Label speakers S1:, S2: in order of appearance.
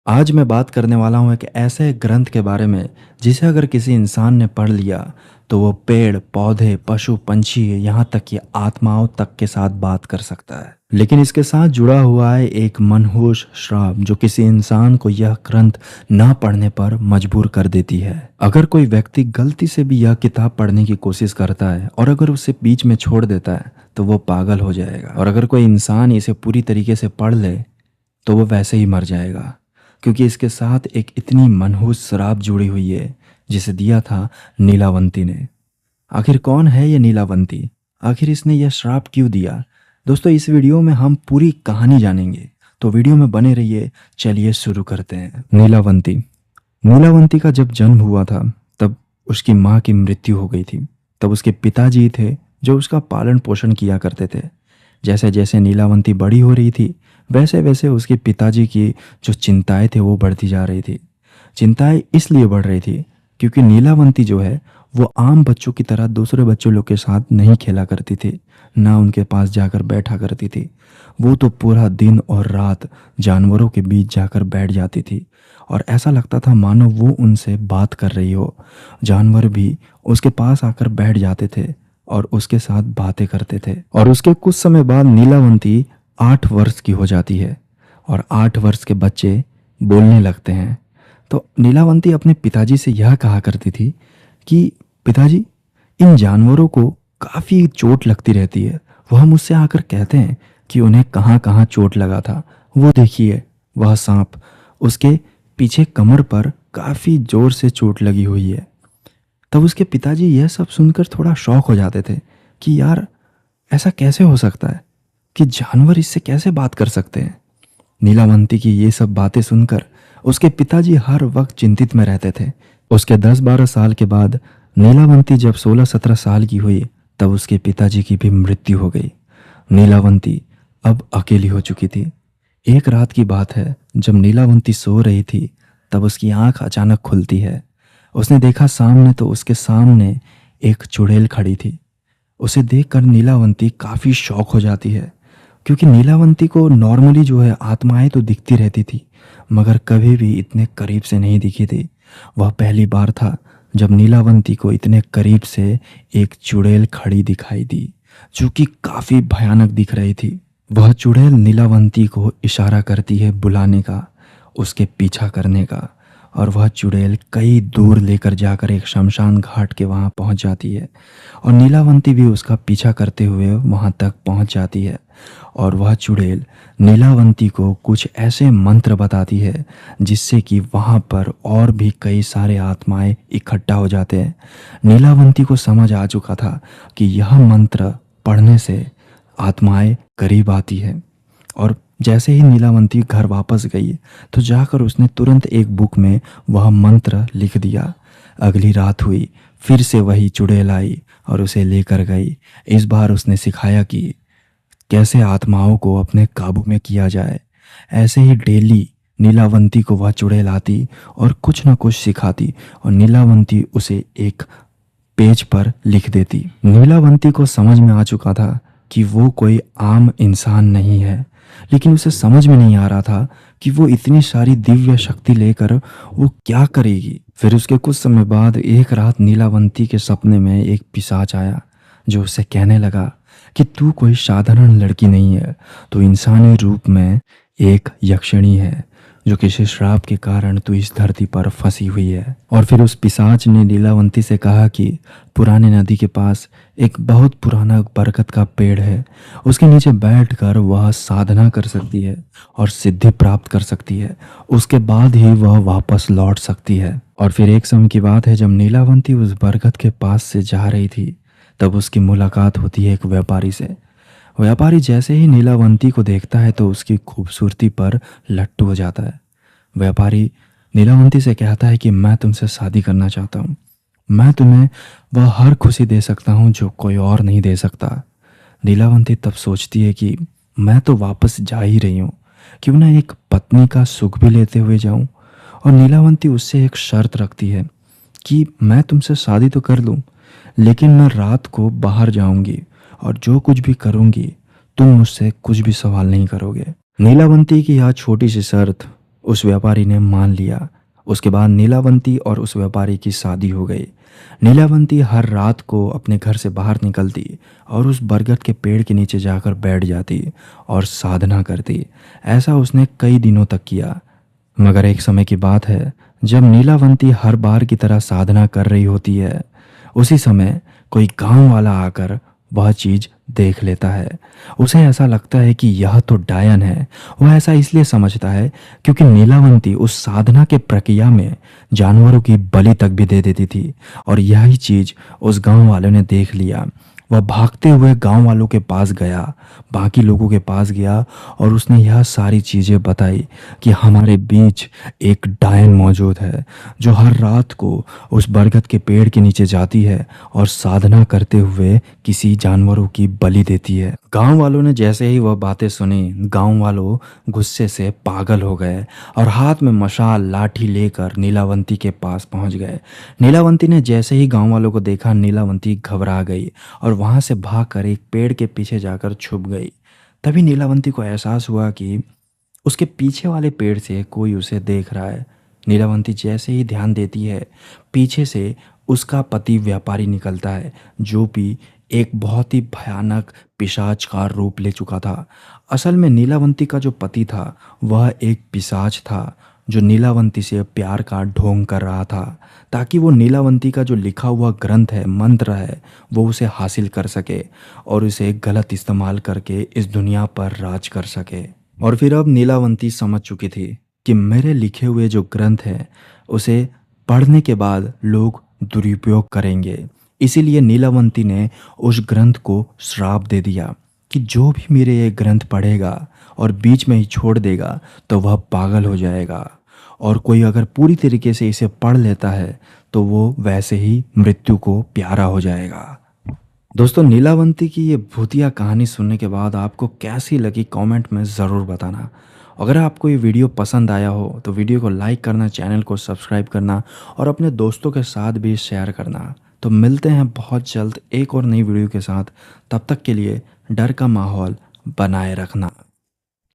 S1: आज मैं बात करने वाला हूँ एक ऐसे ग्रंथ के बारे में जिसे अगर किसी इंसान ने पढ़ लिया तो वो पेड़ पौधे पशु पंछी यहाँ तक कि आत्माओं तक के साथ बात कर सकता है। लेकिन इसके साथ जुड़ा हुआ है एक मनहूस श्राप जो किसी इंसान को यह ग्रंथ ना पढ़ने पर मजबूर कर देती है। अगर कोई व्यक्ति गलती से भी यह किताब पढ़ने की कोशिश करता है और अगर उसे बीच में छोड़ देता है तो वो पागल हो जाएगा, और अगर कोई इंसान इसे पूरी तरीके से पढ़ ले तो वो वैसे ही मर जाएगा, क्योंकि इसके साथ एक इतनी मनहूस शराब जुड़ी हुई है जिसे दिया था नीलावंती ने। आखिर कौन है ये नीलावंती? आखिर इसने यह श्राप क्यों दिया? दोस्तों, इस वीडियो में हम पूरी कहानी जानेंगे, तो वीडियो में बने रहिए। चलिए शुरू करते हैं। नीलावंती नीलावंती का जब जन्म हुआ था तब उसकी माँ की मृत्यु हो गई थी। तब उसके पिताजी थे जो उसका पालन पोषण किया करते थे। जैसे जैसे नीलावंती बड़ी हो रही थी वैसे वैसे उसके पिताजी की जो चिंताएं थी वो बढ़ती जा रही थी। चिंताएं इसलिए बढ़ रही थी क्योंकि नीलावंती जो है वो आम बच्चों की तरह दूसरे बच्चों लोग के साथ नहीं खेला करती थी, ना उनके पास जाकर बैठा करती थी। वो तो पूरा दिन और रात जानवरों के बीच जाकर बैठ जाती थी और ऐसा लगता था मानो वो उनसे बात कर रही हो। जानवर भी उसके पास आकर बैठ जाते थे और उसके साथ बातें करते थे। और उसके कुछ समय बाद नीलावंती 8 वर्ष की हो जाती है और 8 वर्ष के बच्चे बोलने लगते हैं। तो नीलावंती अपने पिताजी से यह कहा करती थी कि पिताजी, इन जानवरों को काफ़ी चोट लगती रहती है। वह मुझसे आकर कहते हैं कि उन्हें कहाँ कहाँ चोट लगा था। वो देखिए, वह सांप, उसके पीछे कमर पर काफ़ी जोर से चोट लगी हुई है। तब उसके पिताजी यह सब सुनकर थोड़ा शॉक हो जाते थे कि यार, ऐसा कैसे हो सकता है कि जानवर इससे कैसे बात कर सकते हैं। नीलावंती की ये सब बातें सुनकर उसके पिताजी हर वक्त चिंतित में रहते थे। उसके 10-12 साल के बाद नीलावंती जब 16-17 साल की हुई तब उसके पिताजी की भी मृत्यु हो गई। नीलावंती अब अकेली हो चुकी थी। एक रात की बात है, जब नीलावंती सो रही थी तब उसकी आंख अचानक खुलती है। उसने देखा सामने, तो उसके सामने एक चुड़ैल खड़ी थी। उसे देखकर नीलावंती काफ़ी शॉक हो जाती है, क्योंकि नीलावंती को नॉर्मली जो है आत्माएं तो दिखती रहती थी मगर कभी भी इतने करीब से नहीं दिखी थी। वह पहली बार था जब नीलावंती को इतने करीब से एक चुड़ैल खड़ी दिखाई दी, जो कि काफ़ी भयानक दिख रही थी। वह चुड़ैल नीलावंती को इशारा करती है बुलाने का, उसके पीछा करने का, और वह चुड़ैल कई दूर लेकर जाकर एक शमशान घाट के वहाँ पहुँच जाती है और नीलावंती भी उसका पीछा करते हुए वहाँ तक पहुँच जाती है। और वह चुड़ैल नीलावंती को कुछ ऐसे मंत्र बताती है जिससे कि वहाँ पर और भी कई सारे आत्माएं इकट्ठा हो जाते हैं। नीलावंती को समझ आ चुका था कि यह मंत्र पढ़ने से आत्माएं करीब आती है। और जैसे ही नीलावंती घर वापस गई तो जाकर उसने तुरंत एक बुक में वह मंत्र लिख दिया। अगली रात हुई, फिर से वही चुड़ैल आई और उसे लेकर गई। इस बार उसने सिखाया कि कैसे आत्माओं को अपने काबू में किया जाए। ऐसे ही डेली नीलावंती को वह चुड़ैल आती और कुछ न कुछ सिखाती और नीलावंती उसे एक पेज पर लिख देती। नीलावंती को समझ में आ चुका था कि वो कोई आम इंसान नहीं है, लेकिन उसे समझ में नहीं आ रहा था कि वो इतनी सारी दिव्य शक्ति लेकर वो क्या करेगी। फिर उसके कुछ समय बाद एक रात नीलावंती के सपने में एक पिशाच आया जो उसे कहने लगा कि तू कोई साधारण लड़की नहीं है, तो इंसानी रूप में एक यक्षिणी है, जो किसी श्राप के कारण तू इस धरती पर फंसी हुई है। और फिर उस पिशाच ने नीलावंती से कहा कि पुरानी नदी के पास एक बहुत पुराना बरगद का पेड़ है, उसके नीचे बैठकर वह साधना कर सकती है और सिद्धि प्राप्त कर सकती है। उसके बाद ही वह वापस लौट सकती है। और फिर एक समय की बात है, जब नीलावंती उस बरगद के पास से जा रही थी तब उसकी मुलाकात होती है एक व्यापारी से। व्यापारी जैसे ही नीलावंती को देखता है तो उसकी खूबसूरती पर लट्टू हो जाता है। व्यापारी नीलावंती से कहता है कि मैं तुमसे शादी करना चाहता हूँ। मैं तुम्हें वह हर खुशी दे सकता हूँ जो कोई और नहीं दे सकता। नीलावंती तब सोचती है कि मैं तो वापस जा ही रही हूँ, क्यों ना एक पत्नी का सुख भी लेते हुए जाऊँ। और नीलावंती उससे एक शर्त रखती है कि मैं तुमसे शादी तो कर लूँ, लेकिन मैं रात को बाहर जाऊंगी और जो कुछ भी करूंगी तुम मुझसे कुछ भी सवाल नहीं करोगे। नीलावंती की यह छोटी सी शर्त उस व्यापारी ने मान लिया। उसके बाद नीलावंती और उस व्यापारी की शादी हो गई। नीलावंती हर रात को अपने घर से बाहर निकलती और उस बरगद के पेड़ के नीचे जाकर बैठ जाती और साधना करती। ऐसा उसने कई दिनों तक किया। मगर एक समय की बात है, जब नीलावंती हर बार की तरह साधना कर रही होती है, उसी समय कोई गांव वाला आकर वह चीज देख लेता है। उसे ऐसा लगता है कि यह तो डायन है। वह ऐसा इसलिए समझता है क्योंकि नीलावंती उस साधना के प्रक्रिया में जानवरों की बलि तक भी दे देती थी और यही चीज उस गांव वालों ने देख लिया। वह भागते हुए गांव वालों के पास गया, बाकी लोगों के पास गया और उसने यह सारी चीज़ें बताई कि हमारे बीच एक डायन मौजूद है जो हर रात को उस बरगद के पेड़ के नीचे जाती है और साधना करते हुए किसी जानवरों की बलि देती है। गांव वालों ने जैसे ही वह बातें सुनी, गांव वालों गुस्से से पागल हो गए और हाथ में मशाल लाठी लेकर नीलावंती के पास पहुंच गए। नीलावंती ने जैसे ही गांव वालों को देखा, नीलावंती घबरा गई और वहां से भागकर एक पेड़ के पीछे जाकर छुप गई। तभी नीलावंती को एहसास हुआ कि उसके पीछे वाले पेड़ से कोई उसे देख रहा है। नीलावंती जैसे ही ध्यान देती है, पीछे से उसका पति व्यापारी निकलता है जो भी एक बहुत ही भयानक पिशाच का रूप ले चुका था। असल में नीलावंती का जो पति था वह एक पिशाच था जो नीलावंती से प्यार का ढोंग कर रहा था ताकि वो नीलावंती का जो लिखा हुआ ग्रंथ है, मंत्र है, वो उसे हासिल कर सके और उसे गलत इस्तेमाल करके इस दुनिया पर राज कर सके। और फिर अब नीलावंती समझ चुकी थी कि मेरे लिखे हुए जो ग्रंथ है उसे पढ़ने के बाद लोग दुरुपयोग करेंगे। इसीलिए नीलावंती ने उस ग्रंथ को श्राप दे दिया कि जो भी मेरे ये ग्रंथ पढ़ेगा और बीच में ही छोड़ देगा तो वह पागल हो जाएगा, और कोई अगर पूरी तरीके से इसे पढ़ लेता है तो वो वैसे ही मृत्यु को प्यारा हो जाएगा। दोस्तों, नीलावंती की ये भूतिया कहानी सुनने के बाद आपको कैसी लगी कमेंट में ज़रूर बताना। अगर आपको ये वीडियो पसंद आया हो तो वीडियो को लाइक करना, चैनल को सब्सक्राइब करना और अपने दोस्तों के साथ भी शेयर करना। तो मिलते हैं बहुत जल्द एक और नई वीडियो के साथ। तब तक के लिए डर का माहौल बनाए रखना।